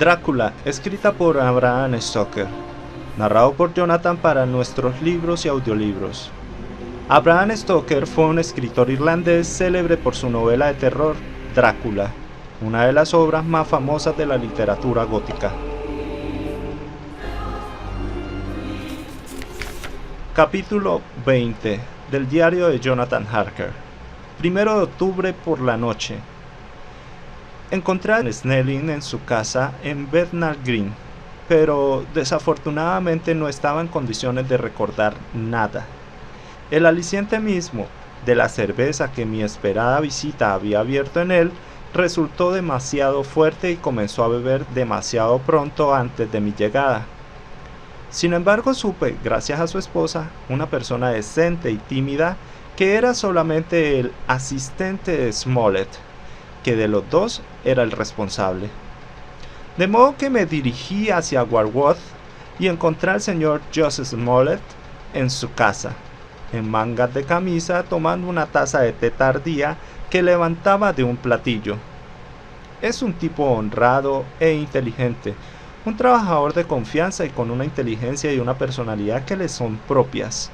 Drácula, escrita por Bram Stoker, narrado por Jonathan para nuestros libros y audiolibros. Bram Stoker fue un escritor irlandés célebre por su novela de terror, Drácula, una de las obras más famosas de la literatura gótica. Capítulo 20 del diario de Jonathan Harker. 1 de octubre por la noche. Encontré a Snelling en su casa en Bethnal Green, pero desafortunadamente no estaba en condiciones de recordar nada. El aliciente mismo de la cerveza que mi esperada visita había abierto en él resultó demasiado fuerte y comenzó a beber demasiado pronto antes de mi llegada. Sin embargo, supe, gracias a su esposa, una persona decente y tímida, que era solamente el asistente de Smollett, que de los dos era el responsable. De modo que me dirigí hacia Warworth y encontré al señor Joseph Smollett en su casa, en mangas de camisa, tomando una taza de té tardía que levantaba de un platillo. Es un tipo honrado e inteligente, un trabajador de confianza y con una inteligencia y una personalidad que le son propias.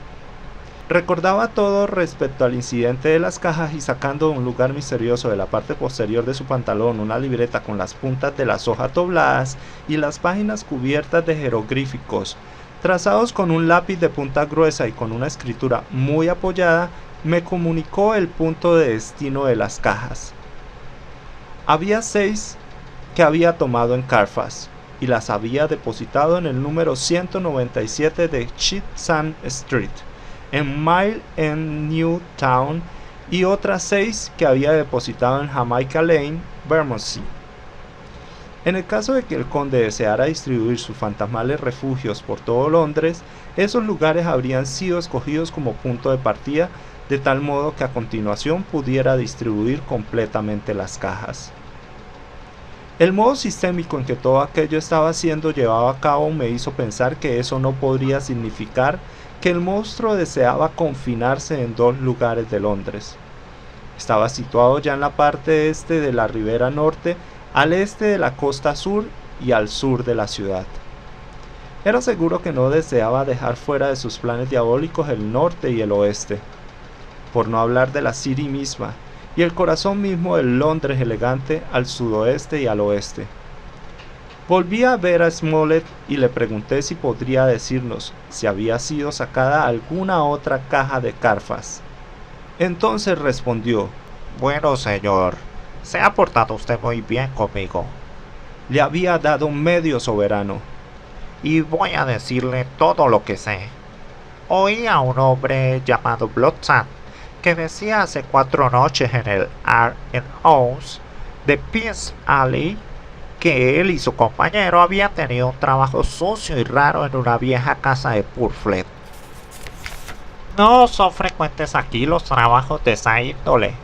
Recordaba todo respecto al incidente de las cajas y sacando de un lugar misterioso de la parte posterior de su pantalón una libreta con las puntas de las hojas dobladas y las páginas cubiertas de jeroglíficos, trazados con un lápiz de punta gruesa y con una escritura muy apoyada, me comunicó el punto de destino de las cajas. Había 6 que había tomado en Carfax y las había depositado en el número 197 de Cheapside Street, en Mile End New Town, y otras 6 que había depositado en Jamaica Lane, Bermondsey. En el caso de que el conde deseara distribuir sus fantasmales refugios por todo Londres, esos lugares habrían sido escogidos como punto de partida, de tal modo que a continuación pudiera distribuir completamente las cajas. El modo sistémico en que todo aquello estaba siendo llevado a cabo me hizo pensar que eso no podría significar que el monstruo deseaba confinarse en 2 lugares de Londres. Estaba situado ya en la parte este de la ribera norte, al este de la costa sur y al sur de la ciudad. Era seguro que no deseaba dejar fuera de sus planes diabólicos el norte y el oeste, por no hablar de la City misma, y el corazón mismo del Londres elegante al sudoeste y al oeste. Volví a ver a Smollett y le pregunté si podría decirnos si había sido sacada alguna otra caja de Carfax. Entonces respondió: «Bueno, señor, se ha portado usted muy bien conmigo». Le había dado medio soberano. «Y voy a decirle todo lo que sé. Oí a un hombre llamado Bloodsand que decía hace 4 noches en el R&O's de Peace Alley que él y su compañero habían tenido un trabajo sucio y raro en una vieja casa de Purfleet. No son frecuentes aquí los trabajos de esa índole,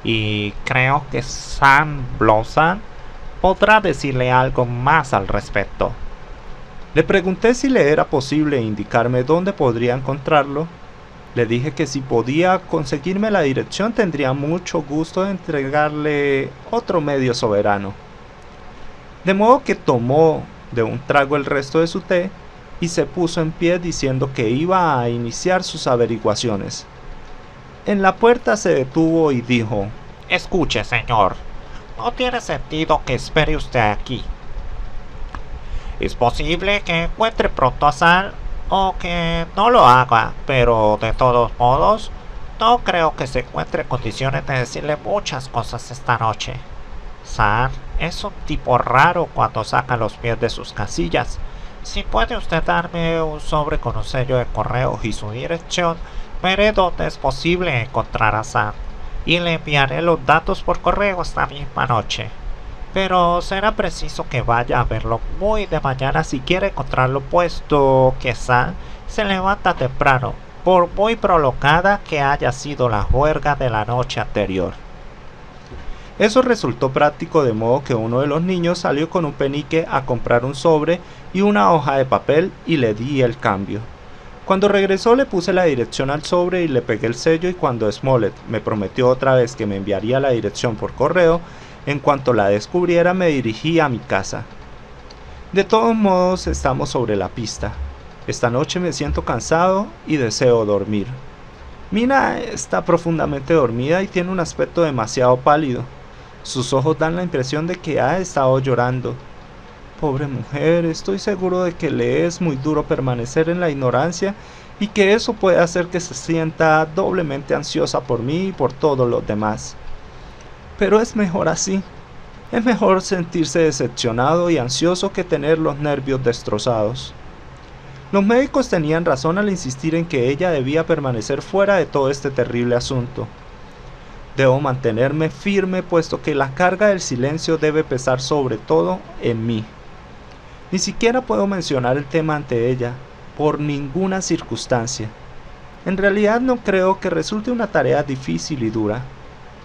y creo que Sam Blossom podrá decirle algo más al respecto». Le pregunté si le era posible indicarme dónde podría encontrarlo. Le dije que si podía conseguirme la dirección tendría mucho gusto de entregarle otro medio soberano. De modo que tomó de un trago el resto de su té y se puso en pie diciendo que iba a iniciar sus averiguaciones. En la puerta se detuvo y dijo: «Escuche, señor, no tiene sentido que espere usted aquí. Es posible que encuentre pronto a Sam o que no lo haga, pero de todos modos no creo que se encuentre en condiciones de decirle muchas cosas esta noche. Sam es un tipo raro cuando saca los pies de sus casillas. Si puede usted darme un sobre con un sello de correo y su dirección, veré dónde es posible encontrar a Sam y le enviaré los datos por correo esta misma noche. Pero será preciso que vaya a verlo muy de mañana si quiere encontrarlo, puesto que Sam se levanta temprano, por muy prolongada que haya sido la juerga de la noche anterior». Eso resultó práctico, de modo que uno de los niños salió con un penique a comprar un sobre y una hoja de papel y le di el cambio. Cuando regresó le puse la dirección al sobre y le pegué el sello, y cuando Smollett me prometió otra vez que me enviaría la dirección por correo, en cuanto la descubriera me dirigí a mi casa. De todos modos, estamos sobre la pista. Esta noche me siento cansado y deseo dormir. Mina está profundamente dormida y tiene un aspecto demasiado pálido. Sus ojos dan la impresión de que ha estado llorando. Pobre mujer, estoy seguro de que le es muy duro permanecer en la ignorancia y que eso puede hacer que se sienta doblemente ansiosa por mí y por todos los demás. Pero es mejor así. Es mejor sentirse decepcionado y ansioso que tener los nervios destrozados. Los médicos tenían razón al insistir en que ella debía permanecer fuera de todo este terrible asunto. Debo mantenerme firme puesto que la carga del silencio debe pesar sobre todo en mí. Ni siquiera puedo mencionar el tema ante ella, por ninguna circunstancia. En realidad no creo que resulte una tarea difícil y dura.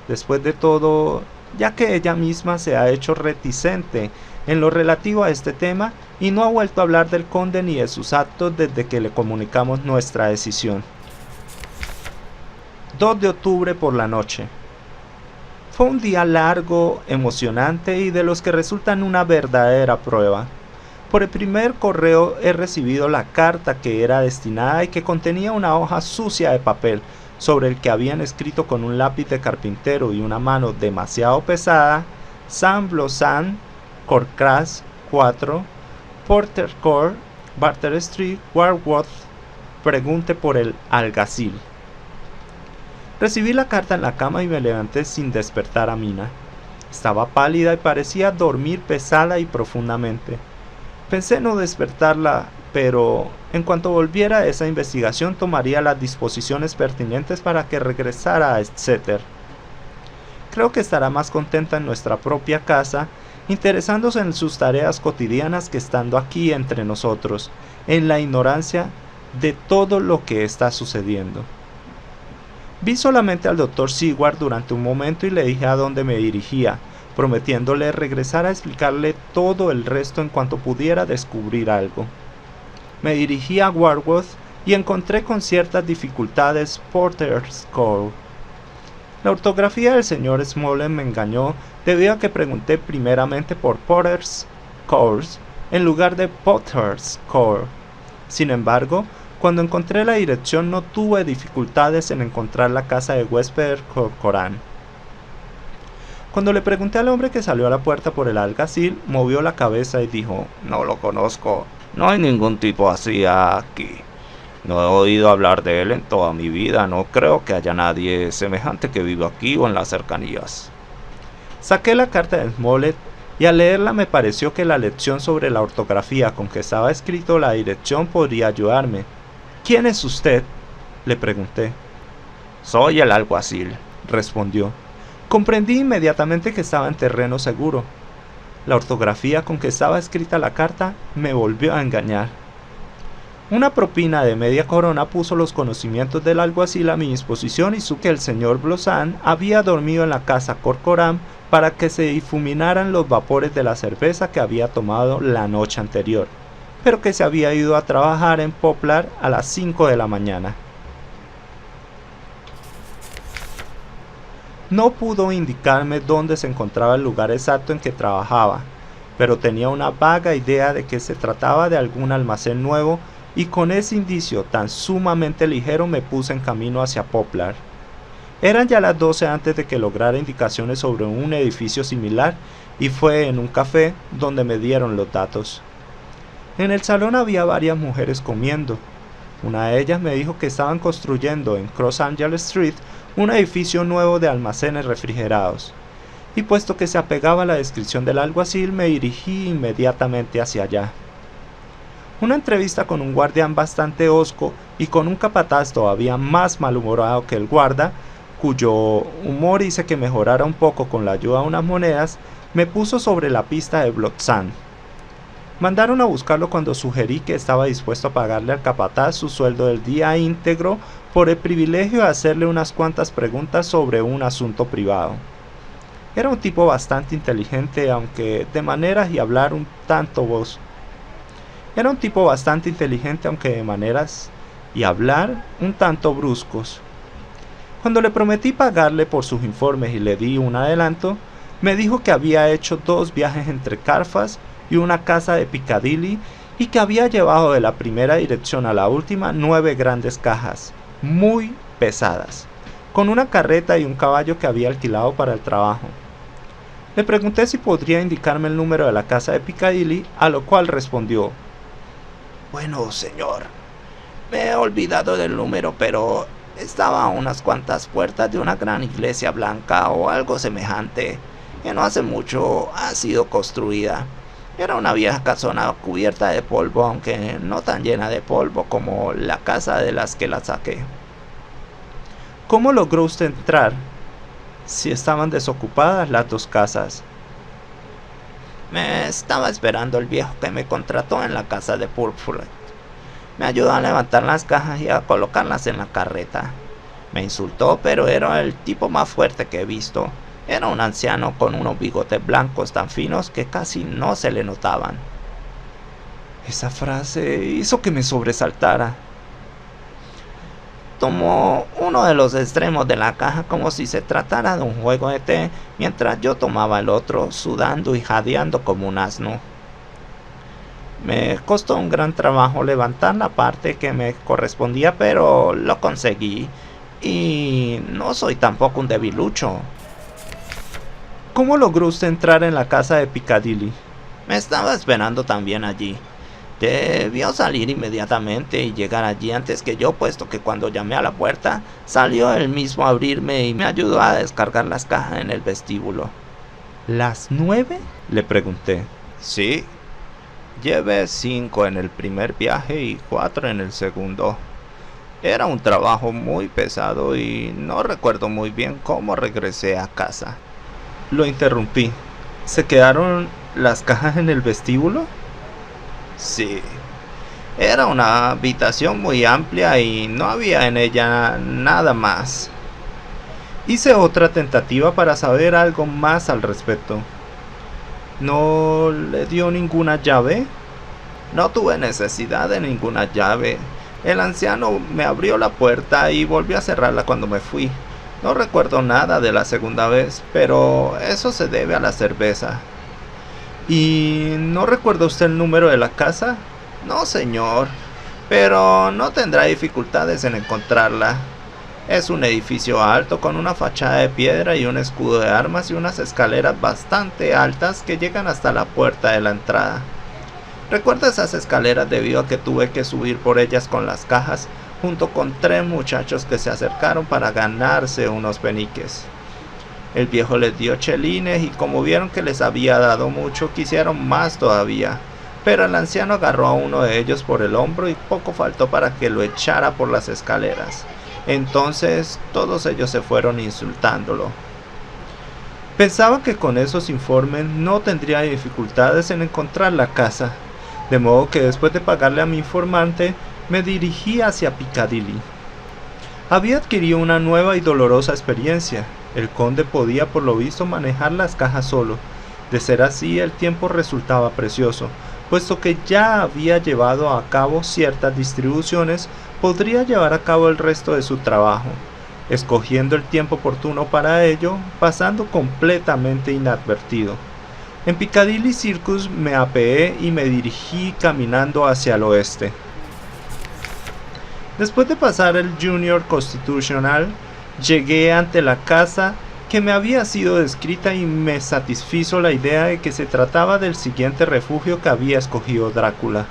Después de todo, ya que ella misma se ha hecho reticente en lo relativo a este tema y no ha vuelto a hablar del conde ni de sus actos desde que le comunicamos nuestra decisión. 2 de octubre por la noche. Fue un día largo, emocionante y de los que resultan una verdadera prueba. Por el primer correo he recibido la carta que era destinada y que contenía una hoja sucia de papel sobre el que habían escrito con un lápiz de carpintero y una mano demasiado pesada: San Blossan, Corcras 4, Porter Court, Barter Street, Warworth. Pregunte por el alguacil. Recibí la carta en la cama y me levanté sin despertar a Mina. Estaba pálida y parecía dormir pesada y profundamente. Pensé no despertarla, pero en cuanto volviera a esa investigación tomaría las disposiciones pertinentes para que regresara a Exeter. Creo que estará más contenta en nuestra propia casa, interesándose en sus tareas cotidianas que estando aquí entre nosotros, en la ignorancia de todo lo que está sucediendo. Vi solamente al Dr. Seward durante un momento y le dije a dónde me dirigía, prometiéndole regresar a explicarle todo el resto en cuanto pudiera descubrir algo. Me dirigí a Warworth y encontré con ciertas dificultades Porter's Court. La ortografía del señor Smollett me engañó debido a que pregunté primeramente por Porter's Court en lugar de Potter's Court. Sin embargo, cuando encontré la dirección no tuve dificultades en encontrar la casa de Westphalia Corcoran. Cuando le pregunté al hombre que salió a la puerta por el alguacil, movió la cabeza y dijo: No lo conozco, no hay ningún tipo así aquí. No he oído hablar de él en toda mi vida, no creo que haya nadie semejante que viva aquí o en las cercanías. Saqué la carta de Smollett y al leerla me pareció que la lección sobre la ortografía con que estaba escrito la dirección podría ayudarme. ¿Quién es usted?, le pregunté. Soy el alguacil, respondió. Comprendí inmediatamente que estaba en terreno seguro. La ortografía con que estaba escrita la carta me volvió a engañar. Una propina de media corona puso los conocimientos del alguacil a mi disposición y supe que el señor Blossan había dormido en la casa Corcoran para que se difuminaran los vapores de la cerveza que había tomado la noche anterior, pero que se había ido a trabajar en Poplar a las 5 de la mañana. No pudo indicarme dónde se encontraba el lugar exacto en que trabajaba, pero tenía una vaga idea de que se trataba de algún almacén nuevo y con ese indicio tan sumamente ligero me puse en camino hacia Poplar. Eran ya las 12 antes de que lograra indicaciones sobre un edificio similar y fue en un café donde me dieron los datos. En el salón había varias mujeres comiendo. Una de ellas me dijo que estaban construyendo en Cross Angel Street un edificio nuevo de almacenes refrigerados, y puesto que se apegaba a la descripción del alguacil me dirigí inmediatamente hacia allá. Una entrevista con un guardián bastante hosco y con un capataz todavía más malhumorado que el guarda, cuyo humor hice que mejorara un poco con la ayuda de unas monedas, me puso sobre la pista de Blossan. Mandaron a buscarlo cuando sugerí que estaba dispuesto a pagarle al capataz su sueldo del día íntegro por el privilegio de hacerle unas cuantas preguntas sobre un asunto privado. Era un tipo bastante inteligente, aunque de maneras y hablar un tanto bruscos. Cuando le prometí pagarle por sus informes y le di un adelanto, me dijo que había hecho 2 viajes entre Carfax y una casa de Piccadilly y que había llevado de la primera dirección a la última 9 grandes cajas, muy pesadas, con una carreta y un caballo que había alquilado para el trabajo. Le pregunté si podría indicarme el número de la casa de Piccadilly, a lo cual respondió: Bueno, señor, me he olvidado del número, pero estaba a unas cuantas puertas de una gran iglesia blanca o algo semejante, que no hace mucho ha sido construida. Era una vieja casona cubierta de polvo, aunque no tan llena de polvo como la casa de las que la saqué. ¿Cómo logró usted entrar si estaban desocupadas las 2 casas? Me estaba esperando el viejo que me contrató en la casa de Purfleet. Me ayudó a levantar las cajas y a colocarlas en la carreta. Me insultó, pero era el tipo más fuerte que he visto. Era un anciano con unos bigotes blancos tan finos que casi no se le notaban. Esa frase hizo que me sobresaltara. Tomó uno de los extremos de la caja como si se tratara de un juego de té, mientras yo tomaba el otro, sudando y jadeando como un asno. Me costó un gran trabajo levantar la parte que me correspondía, pero lo conseguí. Y no soy tampoco un debilucho. ¿Cómo logró usted entrar en la casa de Piccadilly? Me estaba esperando también allí. Debió salir inmediatamente y llegar allí antes que yo, puesto que cuando llamé a la puerta, salió él mismo a abrirme y me ayudó a descargar las cajas en el vestíbulo. ¿Las 9? Le pregunté. Sí. Llevé 5 en el primer viaje y 4 en el segundo. Era un trabajo muy pesado y no recuerdo muy bien cómo regresé a casa. Lo interrumpí. ¿Se quedaron las cajas en el vestíbulo? Sí. Era una habitación muy amplia y no había en ella nada más. Hice otra tentativa para saber algo más al respecto. ¿No le dio ninguna llave? No tuve necesidad de ninguna llave. El anciano me abrió la puerta y volvió a cerrarla cuando me fui. No recuerdo nada de la segunda vez, pero eso se debe a la cerveza. ¿Y no recuerda usted el número de la casa? No, señor, pero no tendrá dificultades en encontrarla. Es un edificio alto con una fachada de piedra y un escudo de armas y unas escaleras bastante altas que llegan hasta la puerta de la entrada. Recuerdo esas escaleras debido a que tuve que subir por ellas con las cajas junto con 3 muchachos que se acercaron para ganarse unos peniques. El viejo les dio chelines y como vieron que les había dado mucho, quisieron más todavía. Pero el anciano agarró a uno de ellos por el hombro y poco faltó para que lo echara por las escaleras. Entonces todos ellos se fueron insultándolo. Pensaba que con esos informes no tendría dificultades en encontrar la casa, de modo que después de pagarle a mi informante, me dirigí hacia Piccadilly. Había adquirido una nueva y dolorosa experiencia. El conde podía por lo visto manejar las cajas solo. De ser así, el tiempo resultaba precioso, puesto que ya había llevado a cabo ciertas distribuciones, podría llevar a cabo el resto de su trabajo, escogiendo el tiempo oportuno para ello, pasando completamente inadvertido. En Piccadilly Circus me apeé y me dirigí caminando hacia el oeste. Después de pasar el Junior Constitutional, llegué ante la casa que me había sido descrita y me satisfizo la idea de que se trataba del siguiente refugio que había escogido Drácula.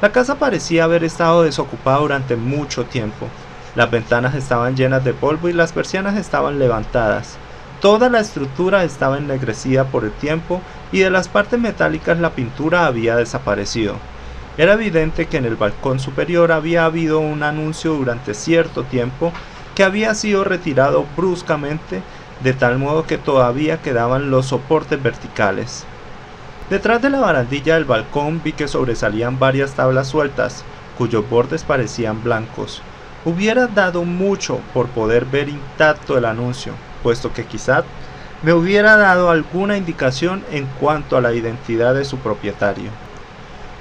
La casa parecía haber estado desocupada durante mucho tiempo. Las ventanas estaban llenas de polvo y las persianas estaban levantadas. Toda la estructura estaba ennegrecida por el tiempo y de las partes metálicas la pintura había desaparecido. Era evidente que en el balcón superior había habido un anuncio durante cierto tiempo que había sido retirado bruscamente, de tal modo que todavía quedaban los soportes verticales. Detrás de la barandilla del balcón vi que sobresalían varias tablas sueltas, cuyos bordes parecían blancos. Hubiera dado mucho por poder ver intacto el anuncio, puesto que quizá me hubiera dado alguna indicación en cuanto a la identidad de su propietario.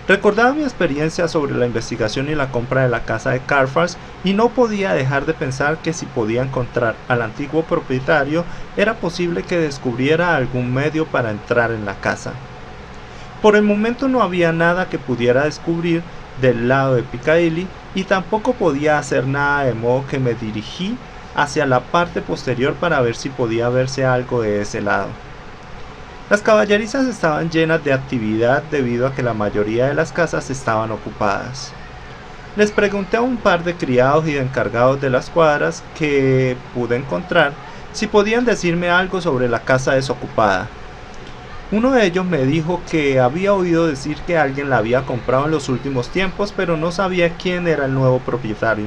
Recordaba mi experiencia sobre la investigación y la compra de la casa de Carfax y no podía dejar de pensar que si podía encontrar al antiguo propietario era posible que descubriera algún medio para entrar en la casa. Por el momento no había nada que pudiera descubrir del lado de Piccadilly y tampoco podía hacer nada, de modo que me dirigí hacia la parte posterior para ver si podía verse algo de ese lado. Las caballerizas estaban llenas de actividad debido a que la mayoría de las casas estaban ocupadas. Les pregunté a un par de criados y de encargados de las cuadras que pude encontrar si podían decirme algo sobre la casa desocupada. Uno de ellos me dijo que había oído decir que alguien la había comprado en los últimos tiempos, pero no sabía quién era el nuevo propietario.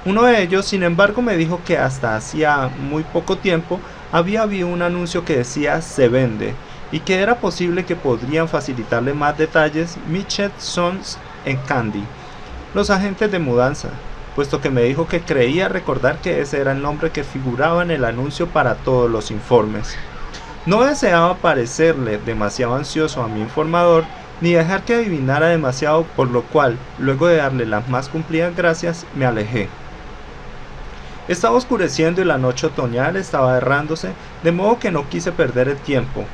Uno de ellos, sin embargo, me dijo que hasta hacía muy poco tiempo había habido un anuncio que decía "se vende" y que era posible que podrían facilitarle más detalles Mitchell Sons en Candy, los agentes de mudanza, puesto que me dijo que creía recordar que ese era el nombre que figuraba en el anuncio para todos los informes. No deseaba parecerle demasiado ansioso a mi informador, ni dejar que adivinara demasiado, por lo cual, luego de darle las más cumplidas gracias, me alejé. Estaba oscureciendo y la noche otoñal estaba errándose, de modo que no quise perder el tiempo.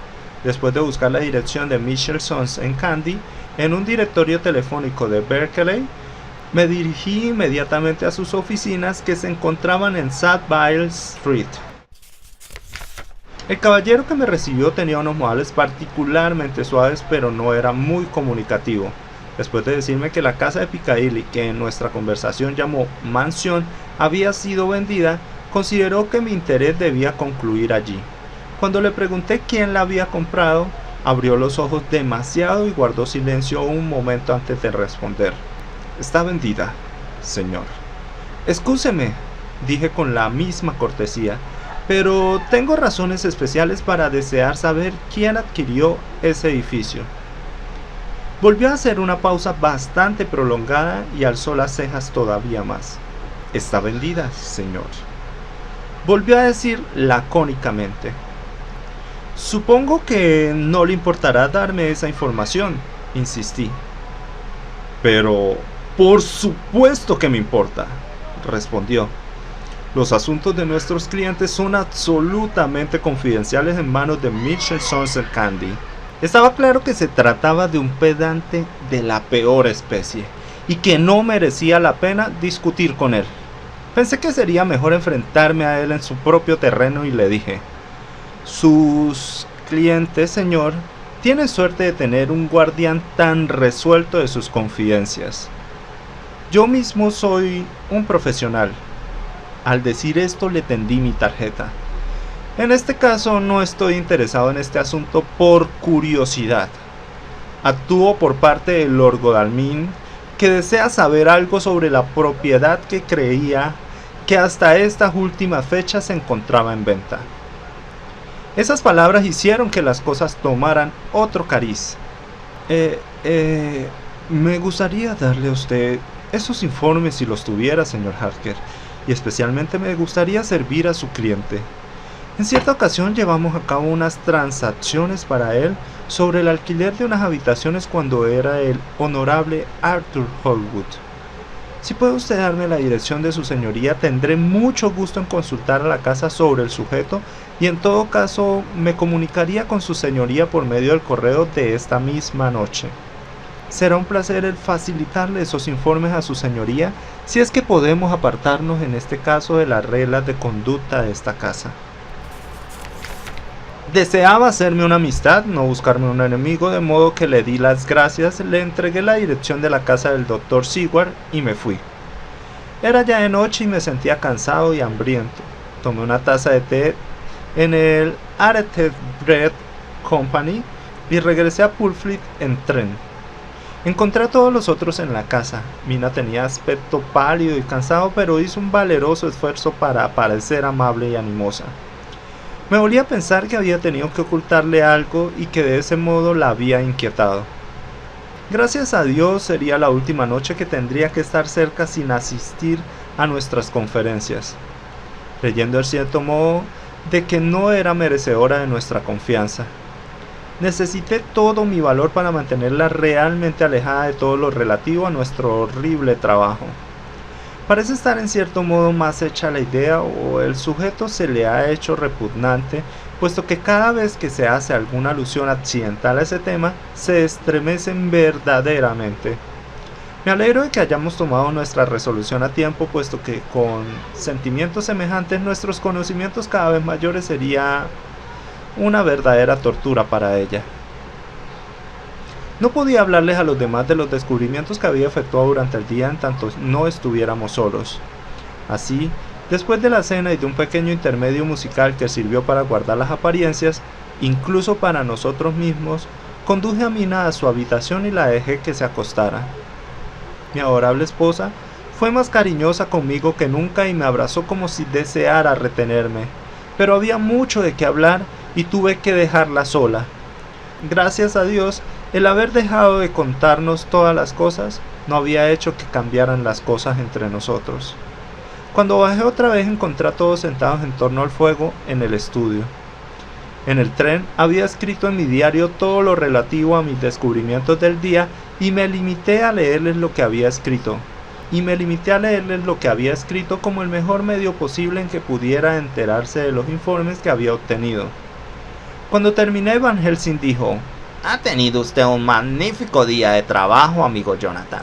Después de buscar la dirección de Mitchell Sons en Candy, en un directorio telefónico de Berkeley, me dirigí inmediatamente a sus oficinas que se encontraban en South Biles Street. El caballero que me recibió tenía unos modales particularmente suaves, pero no era muy comunicativo. Después de decirme que la casa de Piccadilly, que en nuestra conversación llamó mansión, había sido vendida, consideró que mi interés debía concluir allí. Cuando le pregunté quién la había comprado, abrió los ojos demasiado y guardó silencio un momento antes de responder. «Está vendida, señor». «Excúseme», dije con la misma cortesía, «pero tengo razones especiales para desear saber quién adquirió ese edificio». Volvió a hacer una pausa bastante prolongada y alzó las cejas todavía más. «Está vendida, señor». Volvió a decir lacónicamente. «Supongo que no le importará darme esa información», insistí. «Pero por supuesto que me importa», respondió. «Los asuntos de nuestros clientes son absolutamente confidenciales en manos de Mitchell Sons & Candy». Estaba claro que se trataba de un pedante de la peor especie y que no merecía la pena discutir con él. Pensé que sería mejor enfrentarme a él en su propio terreno y le dije: «Sus clientes, señor, tienen suerte de tener un guardián tan resuelto de sus confidencias. Yo mismo soy un profesional». Al decir esto le tendí mi tarjeta. «En este caso no estoy interesado en este asunto por curiosidad. Actúo por parte de Lord Godalming, que desea saber algo sobre la propiedad que creía que hasta estas últimas fechas se encontraba en venta». Esas palabras hicieron que las cosas tomaran otro cariz. Me gustaría darle a usted esos informes si los tuviera, señor Harker, y especialmente me gustaría servir a su cliente. En cierta ocasión llevamos a cabo unas transacciones para él sobre el alquiler de unas habitaciones cuando era el honorable Arthur Holwood. Si puede usted darme la dirección de su señoría, tendré mucho gusto en consultar a la casa sobre el sujeto y en todo caso me comunicaría con su señoría por medio del correo de esta misma noche. Será un placer el facilitarle esos informes a su señoría si es que podemos apartarnos en este caso de las reglas de conducta de esta casa. Deseaba hacerme una amistad, no buscarme un enemigo, de modo que le di las gracias, le entregué la dirección de la casa del Dr. Seward y me fui. Era ya de noche y me sentía cansado y hambriento. Tomé una taza de té en el Arrowhead Bread Company y regresé a Pulfleet en tren. Encontré a todos los otros en la casa. Mina tenía aspecto pálido y cansado, pero hizo un valeroso esfuerzo para parecer amable y animosa. Me volví a pensar que había tenido que ocultarle algo y que de ese modo la había inquietado. Gracias a Dios sería la última noche que tendría que estar cerca sin asistir a nuestras conferencias, creyendo en cierto modo de que no era merecedora de nuestra confianza. Necesité todo mi valor para mantenerla realmente alejada de todo lo relativo a nuestro horrible trabajo. Parece estar en cierto modo más hecha la idea o el sujeto se le ha hecho repugnante, puesto que cada vez que se hace alguna alusión accidental a ese tema, se estremecen verdaderamente. Me alegro de que hayamos tomado nuestra resolución a tiempo, puesto que con sentimientos semejantes nuestros conocimientos cada vez mayores sería una verdadera tortura para ella. No podía hablarles a los demás de los descubrimientos que había efectuado durante el día en tanto no estuviéramos solos. Así, después de la cena y de un pequeño intermedio musical que sirvió para guardar las apariencias, incluso para nosotros mismos, conduje a Mina a su habitación y la dejé que se acostara. Mi adorable esposa fue más cariñosa conmigo que nunca y me abrazó como si deseara retenerme, pero había mucho de qué hablar y tuve que dejarla sola. Gracias a Dios, el haber dejado de contarnos todas las cosas no había hecho que cambiaran las cosas entre nosotros. Cuando bajé otra vez encontré a todos sentados en torno al fuego en el estudio. En el tren había escrito en mi diario todo lo relativo a mis descubrimientos del día y me limité a leerles lo que había escrito. Como el mejor medio posible en que pudiera enterarse de los informes que había obtenido. Cuando terminé, Van Helsing dijo: Ha tenido usted un magnífico día de trabajo, amigo Jonathan.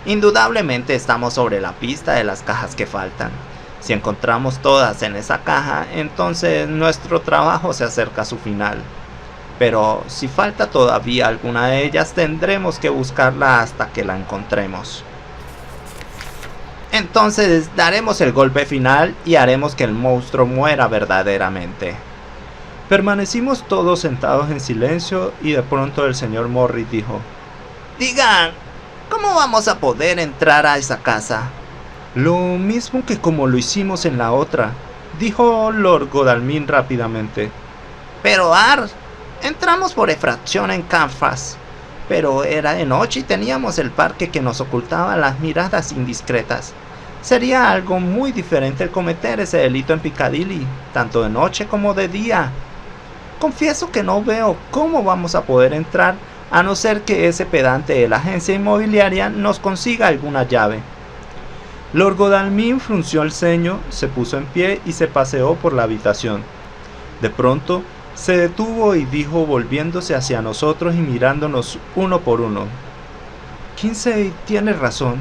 Indudablemente estamos sobre la pista de las cajas que faltan. Si encontramos todas en esa caja, entonces nuestro trabajo se acerca a su final. Pero si falta todavía alguna de ellas, tendremos que buscarla hasta que la encontremos. Entonces daremos el golpe final y haremos que el monstruo muera verdaderamente. Permanecimos todos sentados en silencio y de pronto el señor Morris dijo: Digan, ¿cómo vamos a poder entrar a esa casa? Lo mismo que como lo hicimos en la otra, dijo Lord Godalming rápidamente. Pero entramos por efracción en Canfas, pero era de noche y teníamos el parque que nos ocultaba las miradas indiscretas. Sería algo muy diferente el cometer ese delito en Piccadilly, tanto de noche como de día. Confieso que no veo cómo vamos a poder entrar a no ser que ese pedante de la agencia inmobiliaria nos consiga alguna llave. Lord Godalming frunció el ceño, se puso en pie y se paseó por la habitación. De pronto se detuvo y dijo, volviéndose hacia nosotros y mirándonos uno por uno: Kinsey tiene razón.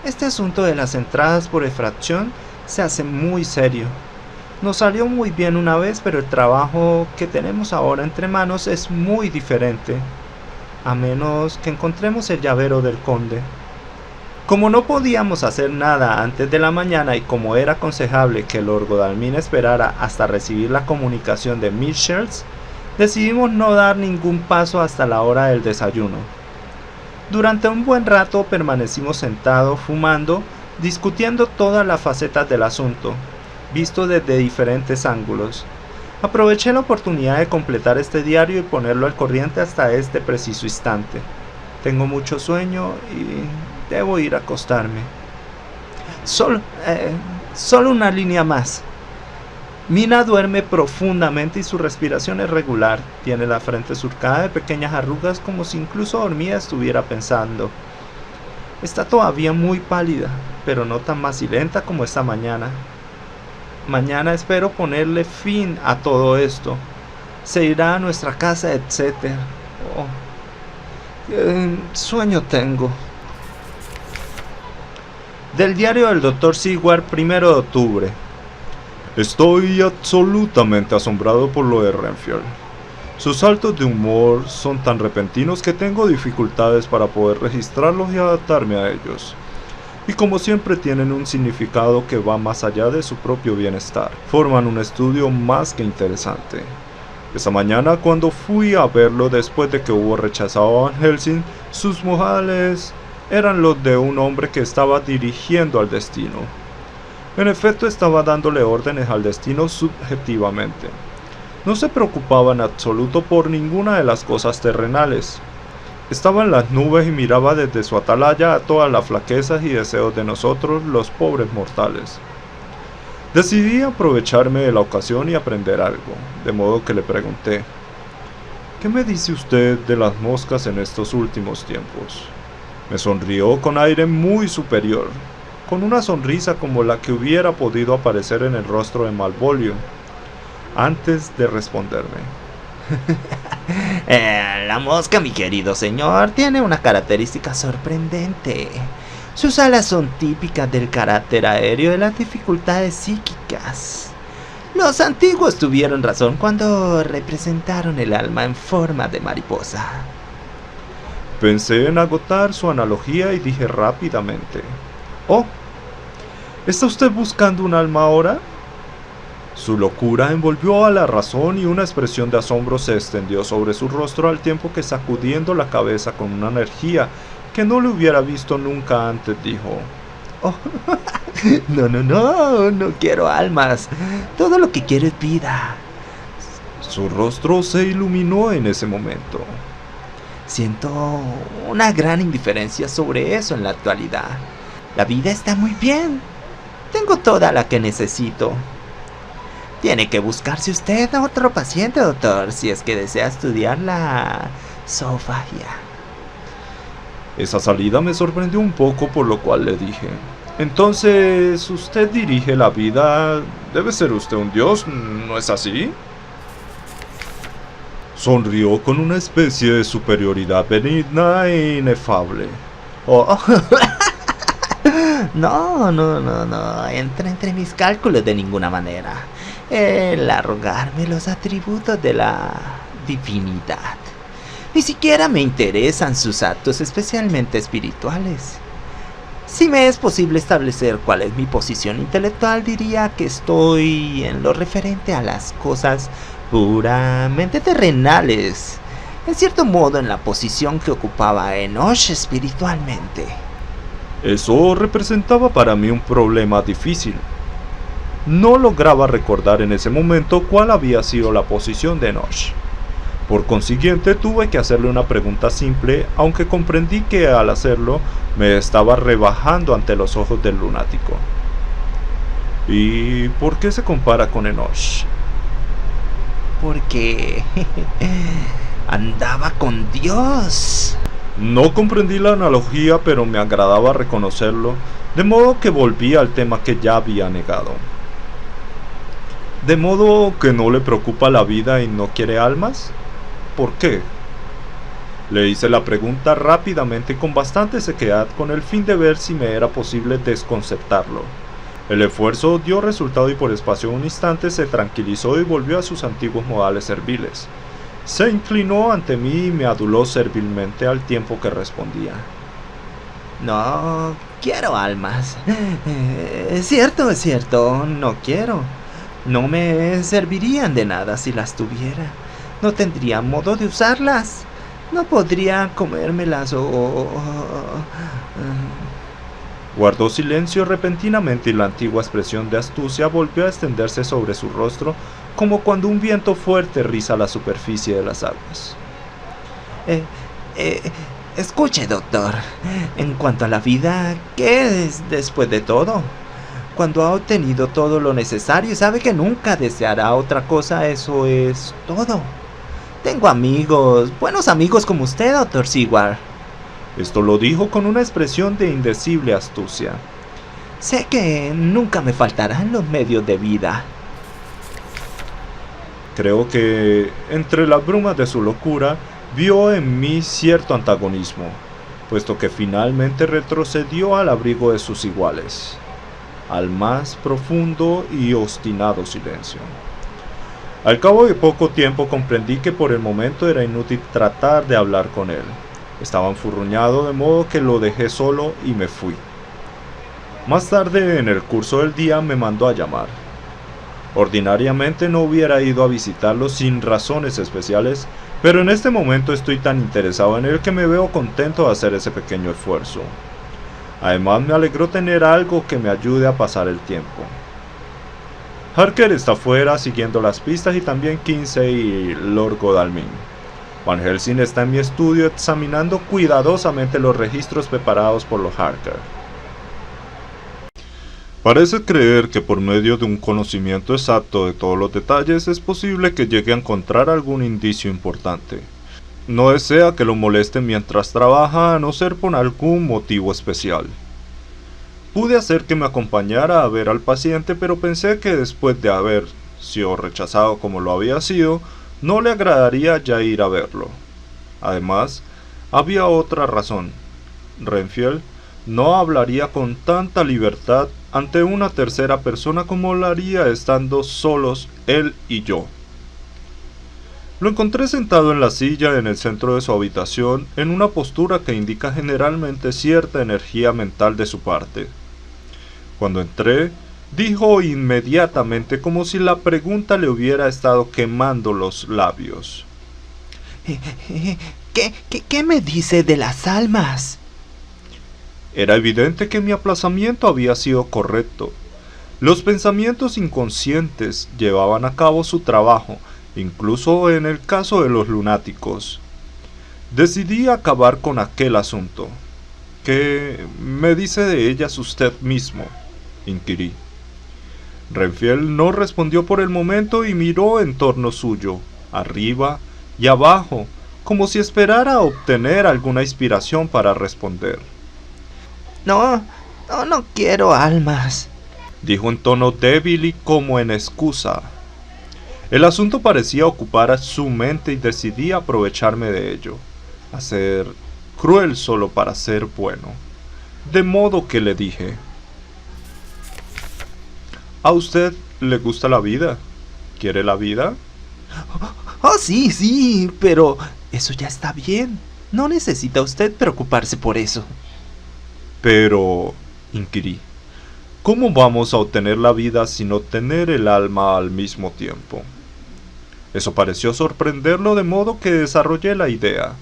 Este asunto de las entradas por efracción se hace muy serio. Nos salió muy bien una vez, pero el trabajo que tenemos ahora entre manos es muy diferente, a menos que encontremos el llavero del conde. Como no podíamos hacer nada antes de la mañana y como era aconsejable que Lord Godalming esperara hasta recibir la comunicación de Mitchells, decidimos no dar ningún paso hasta la hora del desayuno. Durante un buen rato permanecimos sentados fumando, discutiendo todas las facetas del asunto, visto desde diferentes ángulos. Aproveché la oportunidad de completar este diario y ponerlo al corriente hasta este preciso instante. Tengo mucho sueño y debo ir a acostarme. Solo una línea más. Mina duerme profundamente y su respiración es regular. Tiene la frente surcada de pequeñas arrugas como si incluso dormida estuviera pensando. Está todavía muy pálida, pero no tan macilenta como esta mañana. Mañana espero ponerle fin a todo esto. Se irá a nuestra casa, etc. Oh, qué sueño tengo. Del diario del Dr. Seward, 1 de octubre. Estoy absolutamente asombrado por lo de Renfield. Sus saltos de humor son tan repentinos que tengo dificultades para poder registrarlos y adaptarme a ellos. Y como siempre tienen un significado que va más allá de su propio bienestar. Forman un estudio más que interesante. Esa mañana cuando fui a verlo después de que hubo rechazado a Van Helsing, sus modales eran los de un hombre que estaba dirigiendo al destino. En efecto, estaba dándole órdenes al destino subjetivamente. No se preocupaba en absoluto por ninguna de las cosas terrenales. Estaba en las nubes y miraba desde su atalaya a todas las flaquezas y deseos de nosotros, los pobres mortales. Decidí aprovecharme de la ocasión y aprender algo, de modo que le pregunté: ¿qué me dice usted de las moscas en estos últimos tiempos? Me sonrió con aire muy superior, con una sonrisa como la que hubiera podido aparecer en el rostro de Malvolio, antes de responderme. La mosca, mi querido señor, tiene una característica sorprendente. Sus alas son típicas del carácter aéreo de las dificultades psíquicas. Los antiguos tuvieron razón cuando representaron el alma en forma de mariposa. Pensé en agotar su analogía y dije rápidamente: «Oh, ¿está usted buscando un alma ahora?». Su locura envolvió a la razón y una expresión de asombro se extendió sobre su rostro al tiempo que, sacudiendo la cabeza con una energía que no le hubiera visto nunca antes, dijo: «Oh, no quiero almas. Todo lo que quiero es vida». Su rostro se iluminó en ese momento. Siento una gran indiferencia sobre eso en la actualidad. La vida está muy bien. Tengo toda la que necesito. Tiene que buscarse usted a otro paciente, doctor, si es que desea estudiar la zoofagia. Esa salida me sorprendió un poco, por lo cual le dije: «Entonces, usted dirige la vida. Debe ser usted un dios, ¿no es así?». Sonrió con una especie de superioridad benigna e inefable. Oh. No entra entre mis cálculos de ninguna manera el arrogarme los atributos de la divinidad. Ni siquiera me interesan sus actos, especialmente espirituales. Si me es posible establecer cuál es mi posición intelectual, diría que estoy en lo referente a las cosas puramente terrenales, en cierto modo en la posición que ocupaba Enoch espiritualmente. Eso representaba para mí un problema difícil. No lograba recordar en ese momento cuál había sido la posición de Enoch. Por consiguiente, tuve que hacerle una pregunta simple, aunque comprendí que al hacerlo me estaba rebajando ante los ojos del lunático. ¿Y por qué se compara con Enoch? Porque andaba con Dios. No comprendí la analogía, pero me agradaba reconocerlo, de modo que volví al tema que ya había negado. ¿De modo que no le preocupa la vida y no quiere almas? ¿Por qué? Le hice la pregunta rápidamente y con bastante sequedad, con el fin de ver si me era posible desconcertarlo. El esfuerzo dio resultado y por espacio de un instante se tranquilizó y volvió a sus antiguos modales serviles. Se inclinó ante mí y me aduló servilmente al tiempo que respondía: No quiero almas. Es cierto, no quiero. No me servirían de nada si las tuviera. No tendría modo de usarlas. No podría comérmelas o... Guardó silencio repentinamente y la antigua expresión de astucia volvió a extenderse sobre su rostro, como cuando un viento fuerte riza la superficie de las aguas. Escuche, doctor. En cuanto a la vida, ¿qué es después de todo? Cuando ha obtenido todo lo necesario y sabe que nunca deseará otra cosa, eso es todo. Tengo amigos, buenos amigos como usted, doctor Seward. Esto lo dijo con una expresión de indecible astucia. Sé que nunca me faltarán los medios de vida. Creo que, entre las brumas de su locura, vio en mí cierto antagonismo, puesto que finalmente retrocedió al abrigo de sus iguales, al más profundo y obstinado silencio. Al cabo de poco tiempo comprendí que por el momento era inútil tratar de hablar con él. Estaba enfurruñado, de modo que lo dejé solo y me fui. Más tarde, en el curso del día, me mandó a llamar. Ordinariamente no hubiera ido a visitarlo sin razones especiales, pero en este momento estoy tan interesado en él que me veo contento de hacer ese pequeño esfuerzo. Además, me alegró tener algo que me ayude a pasar el tiempo. Harker está fuera siguiendo las pistas y también Kinsey y Lord Godalming. Van Helsing está en mi estudio examinando cuidadosamente los registros preparados por los Harker. Parece creer que por medio de un conocimiento exacto de todos los detalles es posible que llegue a encontrar algún indicio importante. No desea que lo moleste mientras trabaja, a no ser por algún motivo especial. Pude hacer que me acompañara a ver al paciente, pero pensé que después de haber sido rechazado como lo había sido, no le agradaría ya ir a verlo. Además, había otra razón. Renfield no hablaría con tanta libertad ante una tercera persona como lo haría estando solos él y yo. Lo encontré sentado en la silla en el centro de su habitación, en una postura que indica generalmente cierta energía mental de su parte. Cuando entré, dijo inmediatamente, como si la pregunta le hubiera estado quemando los labios: ¿Qué me dice de las almas? Era evidente que mi aplazamiento había sido correcto. Los pensamientos inconscientes llevaban a cabo su trabajo, incluso en el caso de los lunáticos. Decidí acabar con aquel asunto. ¿Qué me dice de ellas usted mismo?, inquirí. Renfield no respondió por el momento y miró en torno suyo, arriba y abajo, como si esperara obtener alguna inspiración para responder. No quiero almas, dijo en tono débil y como en excusa. El asunto parecía ocupar su mente y decidí aprovecharme de ello, a ser cruel solo para ser bueno. De modo que le dije: ¿a usted le gusta la vida? ¿Quiere la vida? Oh, sí, pero eso ya está bien. No necesita usted preocuparse por eso. Pero, inquirí, ¿cómo vamos a obtener la vida sin obtener el alma al mismo tiempo? Eso pareció sorprenderlo, de modo que desarrollé la idea.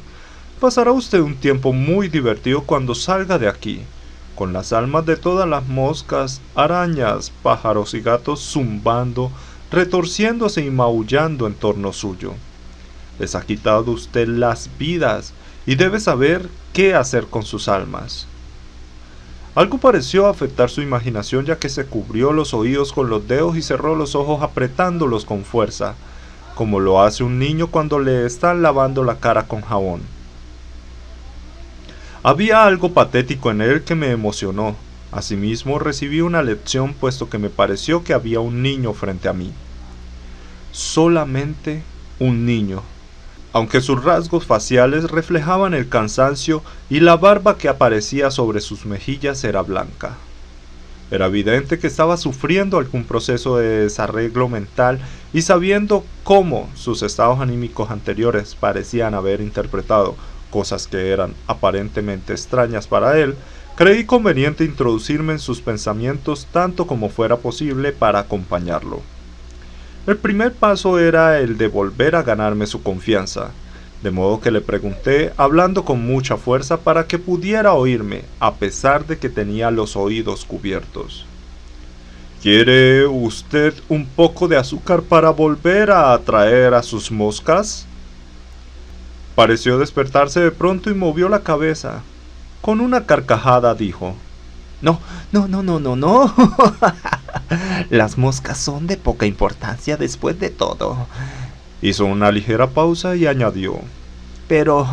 Pasará usted un tiempo muy divertido cuando salga de aquí, con las almas de todas las moscas, arañas, pájaros y gatos zumbando, retorciéndose y maullando en torno suyo. Les ha quitado usted las vidas y debe saber qué hacer con sus almas. Algo pareció afectar su imaginación, ya que se cubrió los oídos con los dedos y cerró los ojos apretándolos con fuerza, como lo hace un niño cuando le están lavando la cara con jabón. Había algo patético en él que me emocionó. Asimismo recibí una lección, puesto que me pareció que había un niño frente a mí. Solamente un niño, aunque sus rasgos faciales reflejaban el cansancio y la barba que aparecía sobre sus mejillas era blanca. Era evidente que estaba sufriendo algún proceso de desarreglo mental, y sabiendo cómo sus estados anímicos anteriores parecían haber interpretado cosas que eran aparentemente extrañas para él, creí conveniente introducirme en sus pensamientos tanto como fuera posible para acompañarlo. El primer paso era el de volver a ganarme su confianza, de modo que le pregunté, hablando con mucha fuerza para que pudiera oírme, a pesar de que tenía los oídos cubiertos: ¿quiere usted un poco de azúcar para volver a atraer a sus moscas? Pareció despertarse de pronto y movió la cabeza. Con una carcajada dijo: No. Las moscas son de poca importancia después de todo. Hizo una ligera pausa y añadió: Pero,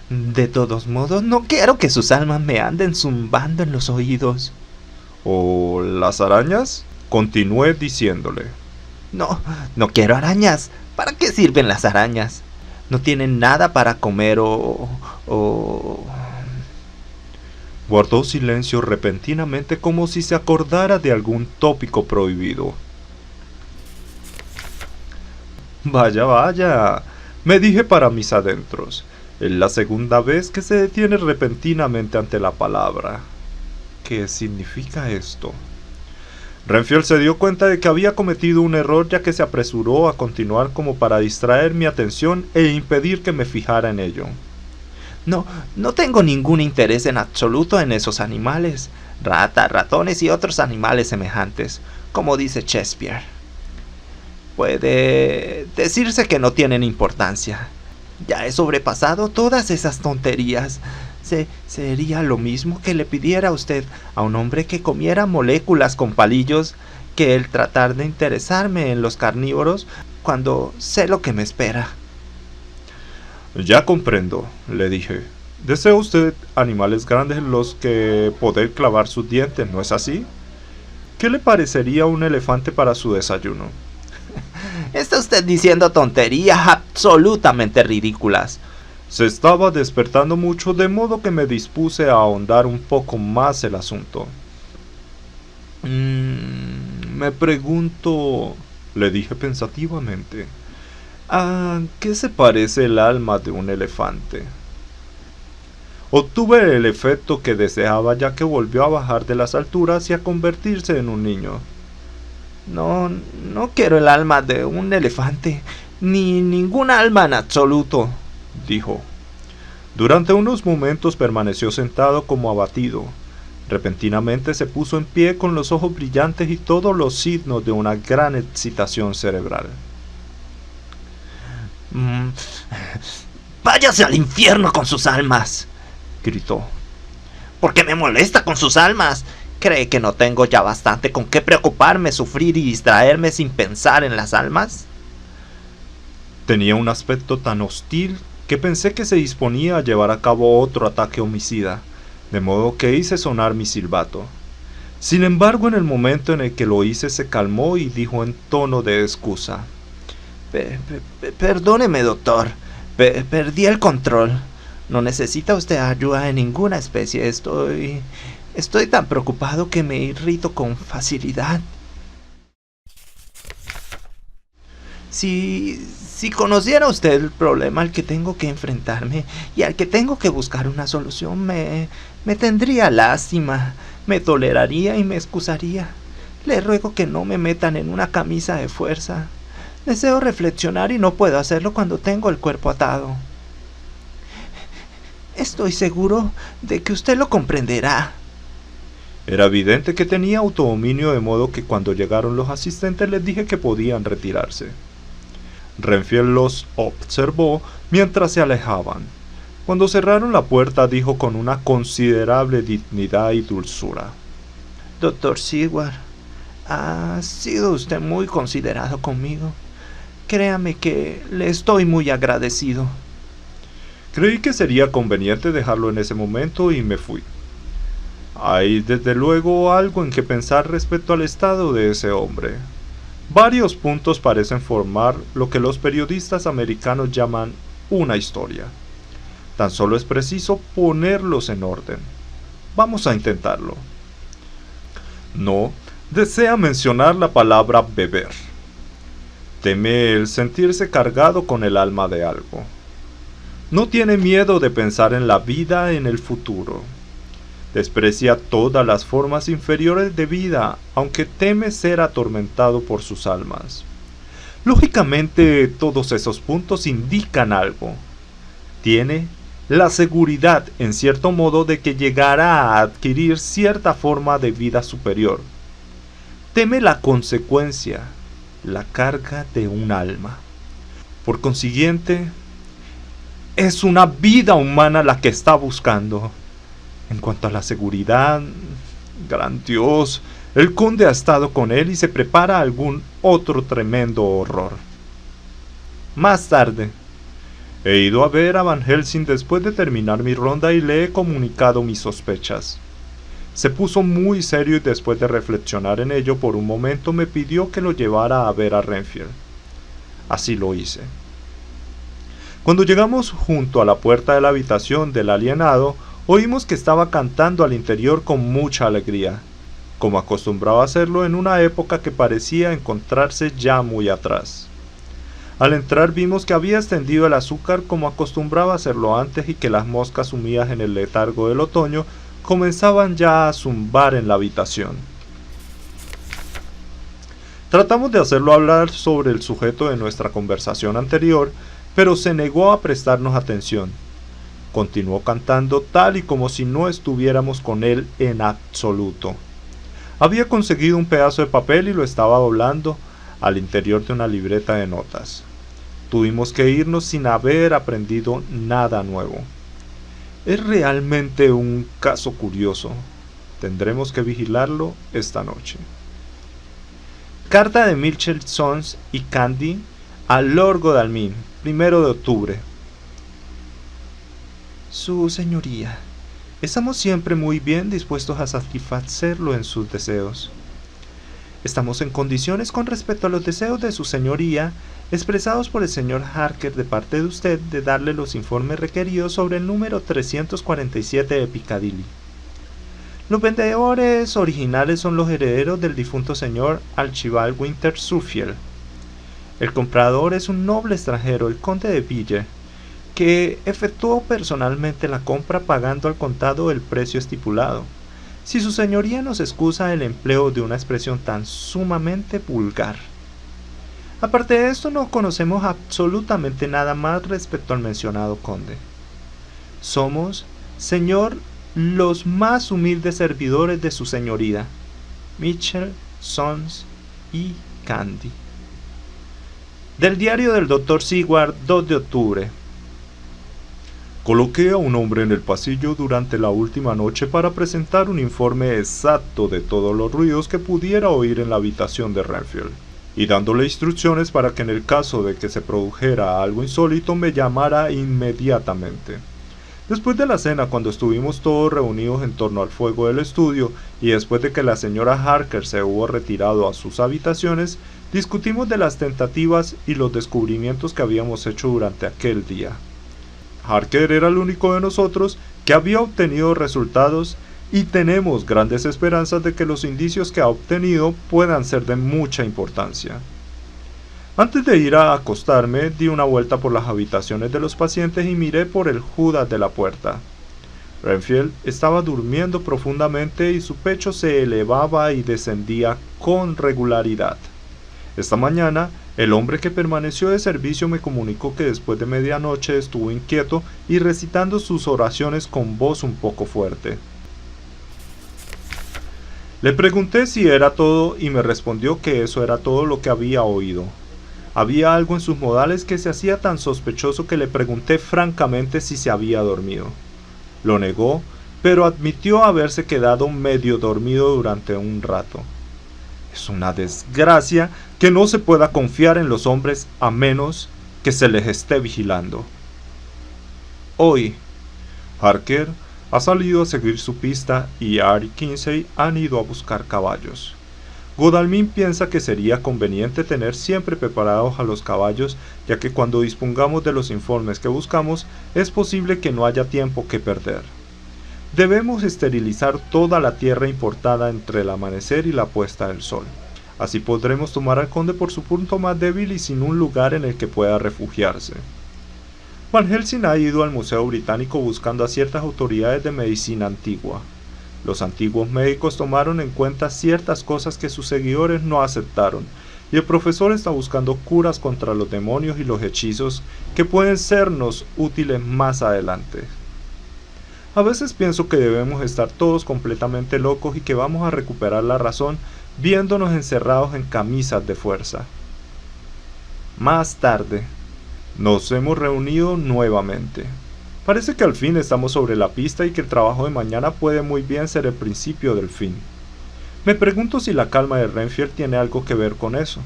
de todos modos, no quiero que sus almas me anden zumbando en los oídos. ¿O las arañas? Continué diciéndole. No quiero arañas. ¿Para qué sirven las arañas? No tienen nada para comer o... Guardó silencio repentinamente, como si se acordara de algún tópico prohibido. Vaya, me dije para mis adentros. Es la segunda vez que se detiene repentinamente ante la palabra. ¿Qué significa esto? Renfield se dio cuenta de que había cometido un error, ya que se apresuró a continuar como para distraer mi atención e impedir que me fijara en ello. No tengo ningún interés en absoluto en esos animales, ratas, ratones y otros animales semejantes, como dice Shakespeare. Puede decirse que no tienen importancia. Ya he sobrepasado todas esas tonterías. Sería lo mismo que le pidiera a usted a un hombre que comiera moléculas con palillos que el tratar de interesarme en los carnívoros cuando sé lo que me espera. Ya comprendo, le dije. Desea usted animales grandes en los que poder clavar sus dientes, ¿no es así? ¿Qué le parecería un elefante para su desayuno? Está usted diciendo tonterías absolutamente ridículas. Se estaba despertando mucho, de modo que me dispuse a ahondar un poco más el asunto. Me pregunto, le dije pensativamente, ¿a qué se parece el alma de un elefante? Obtuve el efecto que deseaba, ya que volvió a bajar de las alturas y a convertirse en un niño. No quiero el alma de un elefante, ni ningún alma en absoluto, dijo. Durante unos momentos permaneció sentado como abatido. Repentinamente se puso en pie con los ojos brillantes y todos los signos de una gran excitación cerebral. Váyase al infierno con sus almas, gritó. ¿Por qué me molesta con sus almas? ¿Cree que no tengo ya bastante con qué preocuparme, sufrir y distraerme sin pensar en las almas? Tenía un aspecto tan hostil que pensé que se disponía a llevar a cabo otro ataque homicida, de modo que hice sonar mi silbato. Sin embargo, en el momento en el que lo hice se calmó y dijo en tono de excusa: Perdóneme, doctor, perdí el control. No necesita usted ayuda de ninguna especie. Estoy tan preocupado que me irrito con facilidad. Si conociera usted el problema al que tengo que enfrentarme y al que tengo que buscar una solución, me tendría lástima, me toleraría y me excusaría. Le ruego que no me metan en una camisa de fuerza. Deseo reflexionar y no puedo hacerlo cuando tengo el cuerpo atado. Estoy seguro de que usted lo comprenderá. Era evidente que tenía autodominio, de modo que cuando llegaron los asistentes les dije que podían retirarse. Renfield los observó mientras se alejaban. Cuando cerraron la puerta dijo con una considerable dignidad y dulzura: Doctor Seward, ha sido usted muy considerado conmigo. Créame que le estoy muy agradecido. Creí que sería conveniente dejarlo en ese momento y me fui. Hay desde luego algo en que pensar respecto al estado de ese hombre. Varios puntos parecen formar lo que los periodistas americanos llaman una historia. Tan solo es preciso ponerlos en orden. Vamos a intentarlo. No desea mencionar la palabra beber. Teme el sentirse cargado con el alma de algo. No tiene miedo de pensar en la vida en el futuro. Desprecia todas las formas inferiores de vida, aunque teme ser atormentado por sus almas. Lógicamente, todos esos puntos indican algo. Tiene la seguridad, en cierto modo, de que llegará a adquirir cierta forma de vida superior. Teme la consecuencia, la carga de un alma. Por consiguiente, es una vida humana la que está buscando. En cuanto a la seguridad, gran Dios, el conde ha estado con él y se prepara algún otro tremendo horror. Más tarde, he ido a ver a Van Helsing después de terminar mi ronda y le he comunicado mis sospechas. Se puso muy serio y después de reflexionar en ello por un momento me pidió que lo llevara a ver a Renfield. Así lo hice. Cuando llegamos junto a la puerta de la habitación del alienado, oímos que estaba cantando al interior con mucha alegría, como acostumbraba hacerlo en una época que parecía encontrarse ya muy atrás. Al entrar vimos que había extendido el azúcar como acostumbraba hacerlo antes y que las moscas sumidas en el letargo del otoño comenzaban ya a zumbar en la habitación. Tratamos de hacerlo hablar sobre el sujeto de nuestra conversación anterior, pero se negó a prestarnos atención. Continuó cantando tal y como si no estuviéramos con él en absoluto. Había conseguido un pedazo de papel y lo estaba doblando al interior de una libreta de notas. Tuvimos que irnos sin haber aprendido nada nuevo. Es realmente un caso curioso. Tendremos que vigilarlo esta noche. Carta de Mitchell Sons y Candy a Lord Godalming, 1 de octubre. Su señoría, estamos siempre muy bien dispuestos a satisfacerlo en sus deseos. Estamos en condiciones con respecto a los deseos de su señoría, expresados por el señor Harker de parte de usted, de darle los informes requeridos sobre el número 347 de Piccadilly. Los vendedores originales son los herederos del difunto señor Archibald Winter Suffield. El comprador es un noble extranjero, el conde de Ville, que efectuó personalmente la compra pagando al contado el precio estipulado. Si su señoría nos excusa el empleo de una expresión tan sumamente vulgar. Aparte de esto, no conocemos absolutamente nada más respecto al mencionado conde. Somos, señor, los más humildes servidores de su señoría, Mitchell, Sons y Candy. Del diario del Dr. Seward, 2 de octubre. Coloqué a un hombre en el pasillo durante la última noche para presentar un informe exacto de todos los ruidos que pudiera oír en la habitación de Renfield, y dándole instrucciones para que en el caso de que se produjera algo insólito me llamara inmediatamente. Después de la cena, cuando estuvimos todos reunidos en torno al fuego del estudio, y después de que la señora Harker se hubo retirado a sus habitaciones, discutimos de las tentativas y los descubrimientos que habíamos hecho durante aquel día. Harker era el único de nosotros que había obtenido resultados y tenemos grandes esperanzas de que los indicios que ha obtenido puedan ser de mucha importancia. Antes de ir a acostarme, di una vuelta por las habitaciones de los pacientes y miré por el Judas de la puerta. Renfield estaba durmiendo profundamente y su pecho se elevaba y descendía con regularidad. Esta mañana, el hombre que permaneció de servicio me comunicó que después de medianoche estuvo inquieto y recitando sus oraciones con voz un poco fuerte. Le pregunté si era todo y me respondió que eso era todo lo que había oído. Había algo en sus modales que se hacía tan sospechoso que le pregunté francamente si se había dormido. Lo negó, pero admitió haberse quedado medio dormido durante un rato. Es una desgracia que no se pueda confiar en los hombres a menos que se les esté vigilando. Hoy, Harker ha salido a seguir su pista y Ari y Kinsey han ido a buscar caballos. Godalming piensa que sería conveniente tener siempre preparados a los caballos, ya que cuando dispongamos de los informes que buscamos, es posible que no haya tiempo que perder. Debemos esterilizar toda la tierra importada entre el amanecer y la puesta del sol. Así podremos tomar al conde por su punto más débil y sin un lugar en el que pueda refugiarse. Van Helsing ha ido al Museo Británico buscando a ciertas autoridades de medicina antigua. Los antiguos médicos tomaron en cuenta ciertas cosas que sus seguidores no aceptaron, y el profesor está buscando curas contra los demonios y los hechizos que pueden sernos útiles más adelante. A veces pienso que debemos estar todos completamente locos y que vamos a recuperar la razón viéndonos encerrados en camisas de fuerza. Más tarde, nos hemos reunido nuevamente. Parece que al fin estamos sobre la pista y que el trabajo de mañana puede muy bien ser el principio del fin. Me pregunto si la calma de Renfield tiene algo que ver con eso.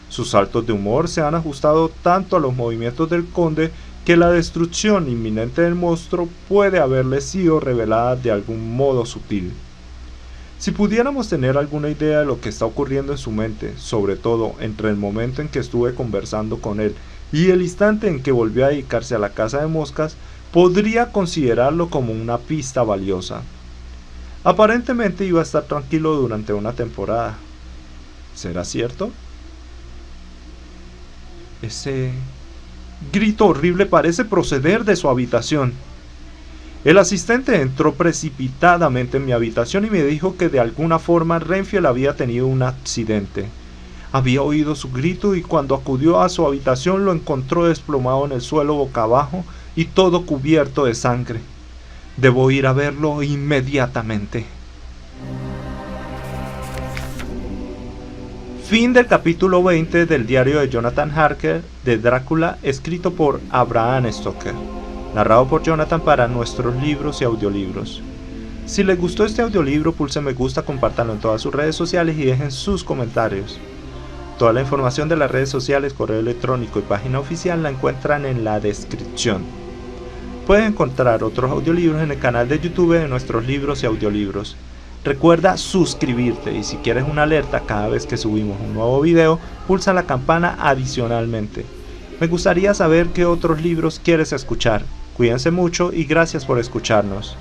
Sus saltos de humor se han ajustado tanto a los movimientos del conde que la destrucción inminente del monstruo puede haberle sido revelada de algún modo sutil. Si pudiéramos tener alguna idea de lo que está ocurriendo en su mente, sobre todo entre el momento en que estuve conversando con él y el instante en que volvió a dedicarse a la caza de moscas, podría considerarlo como una pista valiosa. Aparentemente iba a estar tranquilo durante una temporada. ¿Será cierto? Ese grito horrible parece proceder de su habitación. El asistente entró precipitadamente en mi habitación y me dijo que de alguna forma Renfield había tenido un accidente. Había oído su grito y cuando acudió a su habitación lo encontró desplomado en el suelo boca abajo y todo cubierto de sangre. Debo ir a verlo inmediatamente. Fin del capítulo 20 del diario de Jonathan Harker de Drácula, escrito por Abraham Stoker, narrado por Jonathan para nuestros libros y audiolibros. Si les gustó este audiolibro, pulsen me gusta, compártanlo en todas sus redes sociales y dejen sus comentarios. Toda la información de las redes sociales, correo electrónico y página oficial la encuentran en la descripción. Puedes encontrar otros audiolibros en el canal de YouTube de nuestros libros y audiolibros. Recuerda suscribirte y si quieres una alerta cada vez que subimos un nuevo video, pulsa la campana adicionalmente. Me gustaría saber qué otros libros quieres escuchar. Cuídense mucho y gracias por escucharnos.